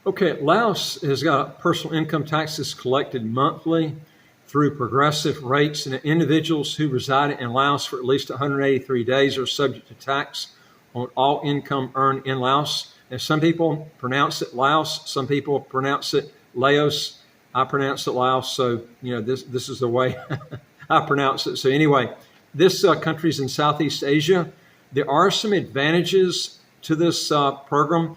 Okay, Laos has got personal income taxes collected monthly through progressive rates, and individuals who reside in Laos for at least 183 days are subject to tax on all income earned in Laos. And some people pronounce it Laos, some people pronounce it LAOS. I pronounce it Laos, so this is the way I pronounce it. So anyway, this country's in Southeast Asia. There are some advantages to this program.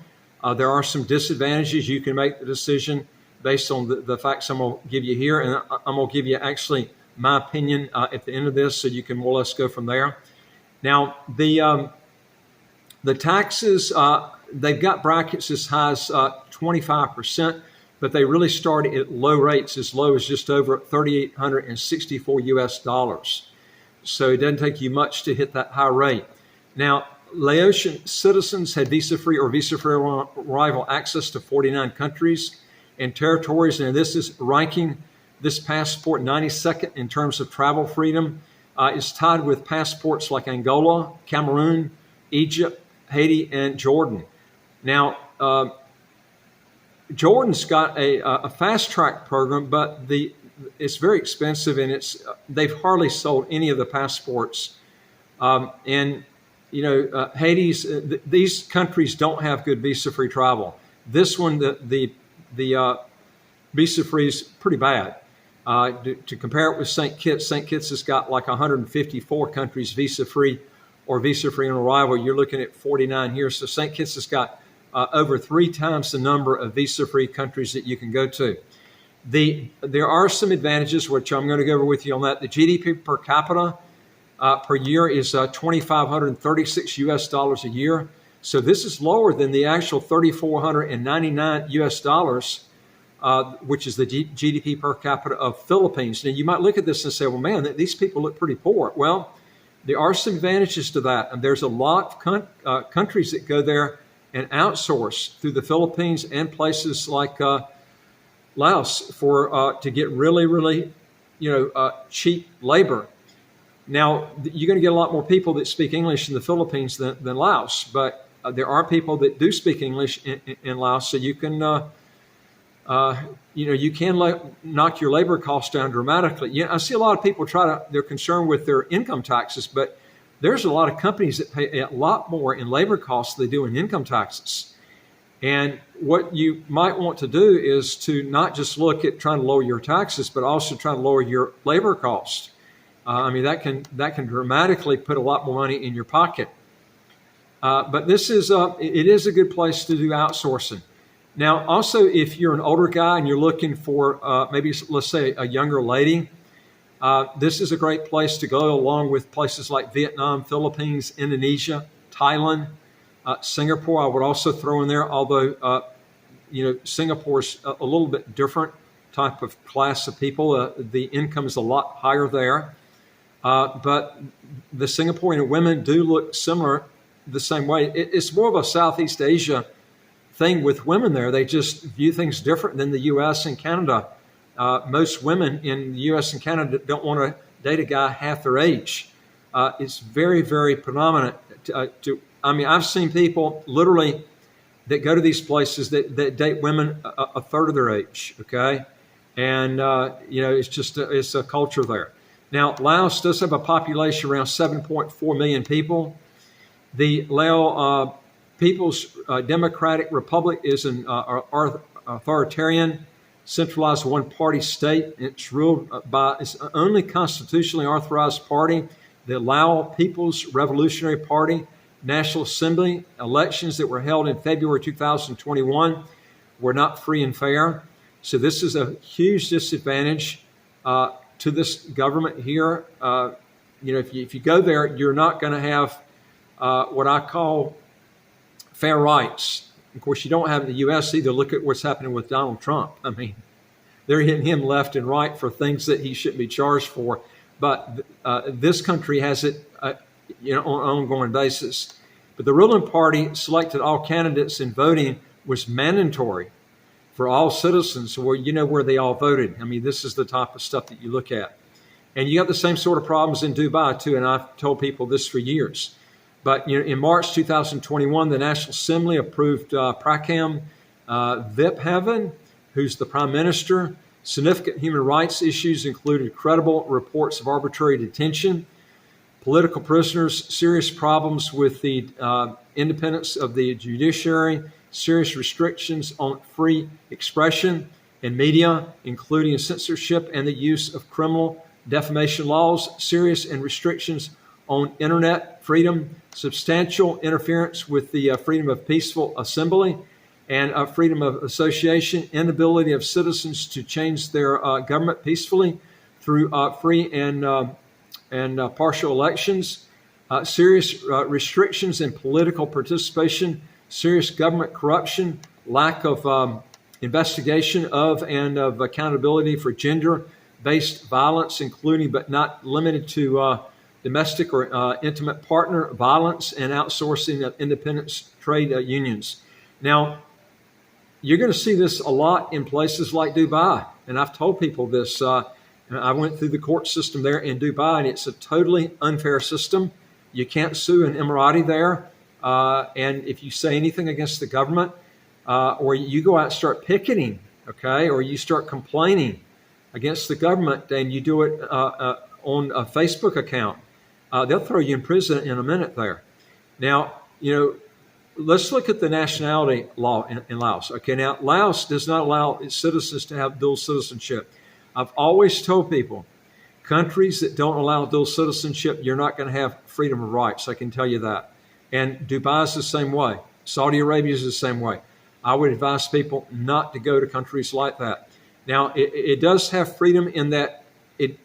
There are some disadvantages. You can make the decision based on the facts I'm going to give you here. And I'm going to give you actually my opinion at the end of this, so you can more or less go from there. Now, the taxes, they've got brackets as high as 25%, but they really start at low rates, as low as just over $3,864 US. So it doesn't take you much to hit that high rate. Now, Laotian citizens had visa-free or visa-free arrival access to 49 countries and territories, and this is ranking this passport 92nd in terms of travel freedom. It's tied with passports like Angola, Cameroon, Egypt, Haiti, and Jordan. Now, Jordan's got a fast-track program, but it's very expensive, and they've hardly sold any of the passports. Haiti's, these countries don't have good visa-free travel. This one, the visa-free is pretty bad. To compare it with St. Kitts has got like 154 countries visa-free or visa-free on arrival. You're looking at 49 here. So St. Kitts has got over 3 times the number of visa-free countries that you can go to. There are some advantages, which I'm going to go over with you on that. The GDP per capita per year is $2,536 US a year. So this is lower than the actual $3,499 US, which is the GDP per capita of Philippines. Now you might look at this and say, well, man, these people look pretty poor. Well, there are some advantages to that. And there's a lot of countries that go there and outsource through the Philippines and places like Laos to get really, really, cheap labor. Now, you're going to get a lot more people that speak English in the Philippines than Laos, but there are people that do speak English in Laos, so you can, you can knock your labor costs down dramatically. I see a lot of people they're concerned with their income taxes, but there's a lot of companies that pay a lot more in labor costs than they do in income taxes. And what you might want to do is to not just look at trying to lower your taxes, but also try to lower your labor costs. That can dramatically put a lot more money in your pocket. But it is a good place to do outsourcing. Now, also, if you're an older guy and you're looking for maybe, let's say, a younger lady, this is a great place to go, along with places like Vietnam, Philippines, Indonesia, Thailand, Singapore. I would also throw in there, although Singapore's a little bit different type of class of people. The income is a lot higher there. But the Singaporean women do look similar the same way. It's more of a Southeast Asia thing with women there. They just view things different than the U.S. and Canada. Most women in the U.S. and Canada don't want to date a guy half their age. It's very, very predominant. I've seen people literally that go to these places that date women a third of their age, okay? And, it's a culture there. Now, Laos does have a population around 7.4 million people. The Lao People's Democratic Republic is an authoritarian, centralized one-party state. It's ruled by its only constitutionally authorized party, the Lao People's Revolutionary Party. National Assembly elections that were held in February 2021 were not free and fair. So this is a huge disadvantage to this government here. If you go there, you're not going to have what I call fair rights. Of course, you don't have in the U.S. either. Look at what's happening with Donald Trump. They're hitting him left and right for things that he shouldn't be charged for. But this country has it on an ongoing basis. But the ruling party selected all candidates, and voting was mandatory for all citizens, where they all voted. This is the type of stuff that you look at. And you got the same sort of problems in Dubai too, and I've told people this for years. But in March 2021, the National Assembly approved Prakam VIP Heaven, who's the prime minister. Significant human rights issues included credible reports of arbitrary detention, political prisoners, serious problems with the independence of the judiciary, serious restrictions on free expression and media, including censorship and the use of criminal defamation laws, serious and restrictions on internet freedom, substantial interference with the freedom of peaceful assembly and freedom of association, inability of citizens to change their government peacefully through free and partial elections, serious restrictions in political participation, serious government corruption, lack of investigation of and of accountability for gender-based violence, including but not limited to domestic or intimate partner violence, and outsourcing of independent trade unions. Now, you're going to see this a lot in places like Dubai, and I've told people this. I went through the court system there in Dubai, and it's a totally unfair system. You can't sue an Emirati there, and if you say anything against the government, or you go out and start picketing, okay, or you start complaining against the government, and you do it on a Facebook account, they'll throw you in prison in a minute there. Now, let's look at the nationality law in Laos. Okay, now Laos does not allow its citizens to have dual citizenship. I've always told people, countries that don't allow dual citizenship, you're not going to have freedom of rights. I can tell you that. And Dubai is the same way. Saudi Arabia is the same way. I would advise people not to go to countries like that. Now, it does have freedom in that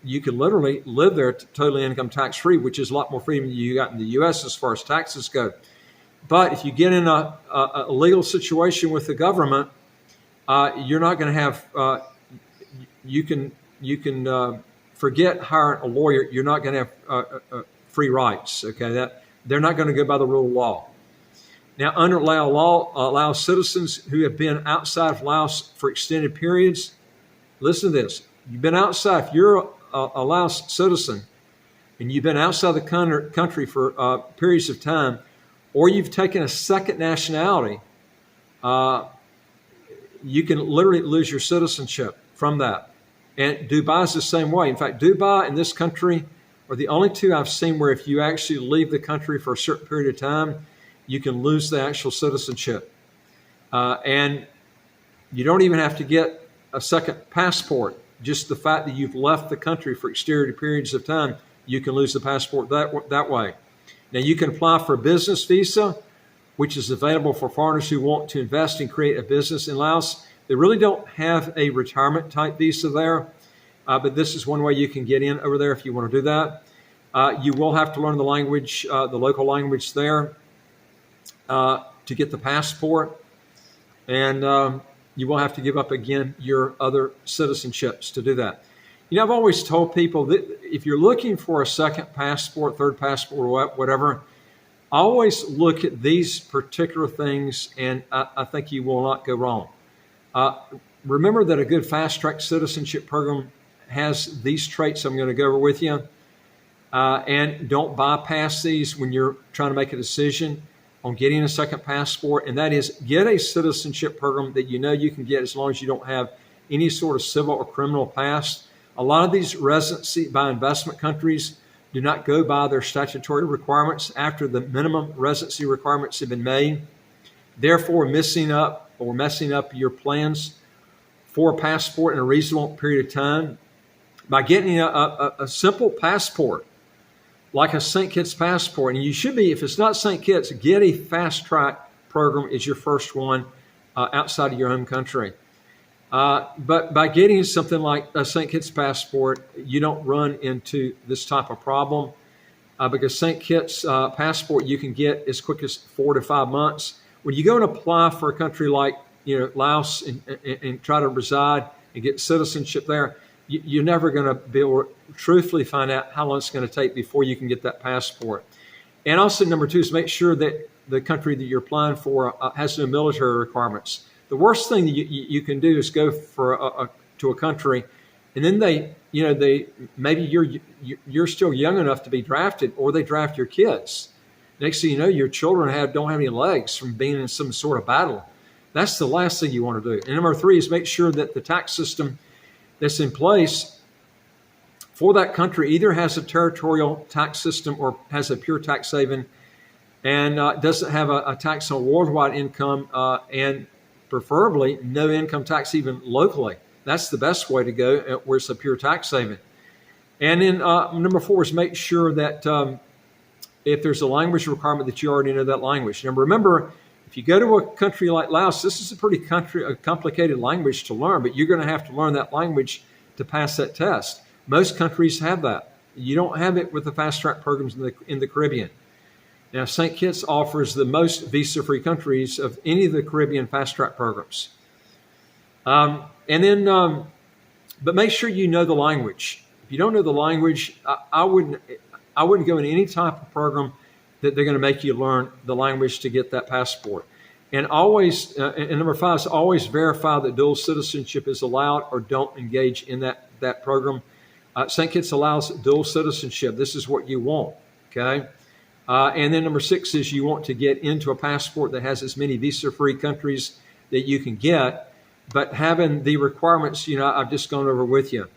you can literally live there totally income tax free, which is a lot more freedom than you got in the U.S. as far as taxes go. But if you get in a legal situation with the government, you're not going to have. You can forget hiring a lawyer. You're not going to have free rights. Okay, they're not going to go by the rule of law. Now, under Laos law, Laos citizens who have been outside of Laos for extended periods. Listen to this. You've been outside. If you're a Laos citizen and you've been outside the country for periods of time, or you've taken a second nationality, you can literally lose your citizenship from that. And Dubai is the same way. In fact, Dubai and this country are the only two I've seen where if you actually leave the country for a certain period of time, you can lose the actual citizenship. And you don't even have to get a second passport. Just the fact that you've left the country for extended periods of time, you can lose the passport that way. Now, you can apply for a business visa, which is available for foreigners who want to invest and create a business in Laos. They really don't have a retirement type visa there, but this is one way you can get in over there if you want to do that. You will have to learn the language, the local language there, to get the passport. And you will have to give up, again, your other citizenships to do that. I've always told people that if you're looking for a second passport, third passport, or whatever, always look at these particular things, and I think you will not go wrong. Remember that a good fast-track citizenship program has these traits I'm going to go over with you. And don't bypass these when you're trying to make a decision on getting a second passport, and that is get a citizenship program that you can get as long as you don't have any sort of civil or criminal past. A lot of these residency by investment countries do not go by their statutory requirements after the minimum residency requirements have been made, therefore messing up your plans for a passport in a reasonable period of time. By getting a simple passport, like a St. Kitts passport, and you should be, if it's not St. Kitts, get a fast track program as your first one outside of your home country. But by getting something like a St. Kitts passport, you don't run into this type of problem because St. Kitts passport you can get as quick as 4 to 5 months. When you go and apply for a country like Laos and try to reside and get citizenship there, you're never going to be able to truthfully find out how long it's going to take before you can get that passport. And also, number 2 is make sure that the country that you're applying for has no military requirements. The worst thing that you can do is go to a country, and then they maybe you're still young enough to be drafted, or they draft your kids. Next thing you know, your children don't have any legs from being in some sort of battle. That's the last thing you want to do. And number 3 is make sure that the tax system that's in place for that country either has a territorial tax system or has a pure tax haven, and doesn't have a tax on worldwide income, and preferably no income tax even locally. That's the best way to go, where it's a pure tax haven. And then number 4 is make sure that if there's a language requirement, that you already know that language. Now remember, if you go to a country like Laos, this is a pretty complicated language to learn, but you're going to have to learn that language to pass that test. Most countries have that. You don't have it with the fast track programs in the Caribbean. Now, St. Kitts offers the most visa-free countries of any of the Caribbean fast track programs. But make sure you know the language. If you don't know the language, I wouldn't go in any type of program that they're going to make you learn the language to get that passport. And always, and number 5 is always verify that dual citizenship is allowed, or don't engage in that program. St. Kitts allows dual citizenship. This is what you want, okay? And then number 6 is you want to get into a passport that has as many visa-free countries that you can get, but having the requirements, I've just gone over with you.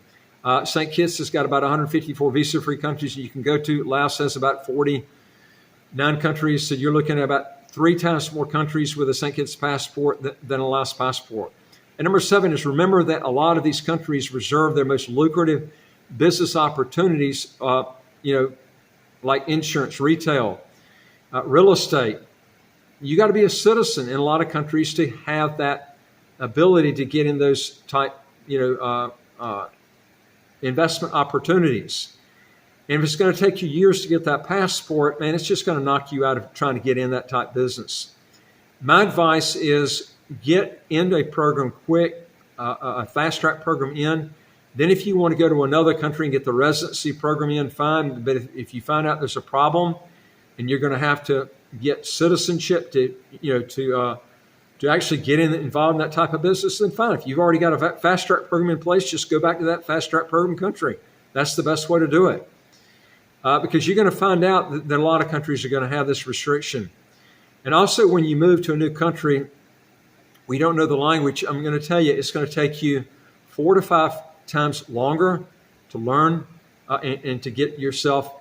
St. Kitts has got about 154 visa-free countries you can go to. Laos has about 49 countries, so you're looking at about 3 times more countries with a St. Kitts passport than a Laos passport. And number 7 is remember that a lot of these countries reserve their most lucrative business opportunities, like insurance, retail, real estate. You got to be a citizen in a lot of countries to have that ability to get in those type, investment opportunities. And if it's going to take you years to get that passport, man, it's just going to knock you out of trying to get in that type business. My advice is get into a program quick, a fast track program in. Then if you want to go to another country and get the residency program in, fine. But if you find out there's a problem and you're going to have to get citizenship to actually get involved in that type of business, then fine. If you've already got a fast track program in place, just go back to that fast track program country. That's the best way to do it. Because you're going to find out that a lot of countries are going to have this restriction. And also when you move to a new country, we don't know the language. I'm going to tell you, it's going to take you 4 to 5 times longer to learn and to get yourself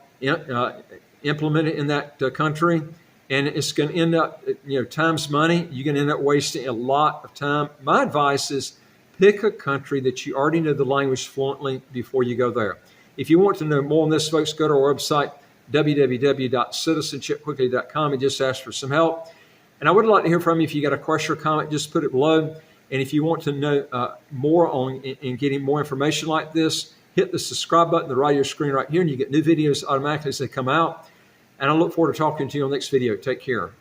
implemented in that country. And it's going to end up, time's money. You're going to end up wasting a lot of time. My advice is pick a country that you already know the language fluently before you go there. If you want to know more on this, folks, go to our website, www.citizenshipquickly.com, and just ask for some help. And I would like to hear from you. If you got a question or comment, just put it below. And if you want to know more on and getting more information like this, hit the subscribe button on the right of your screen right here, and you get new videos automatically as they come out. And I look forward to talking to you on the next video. Take care.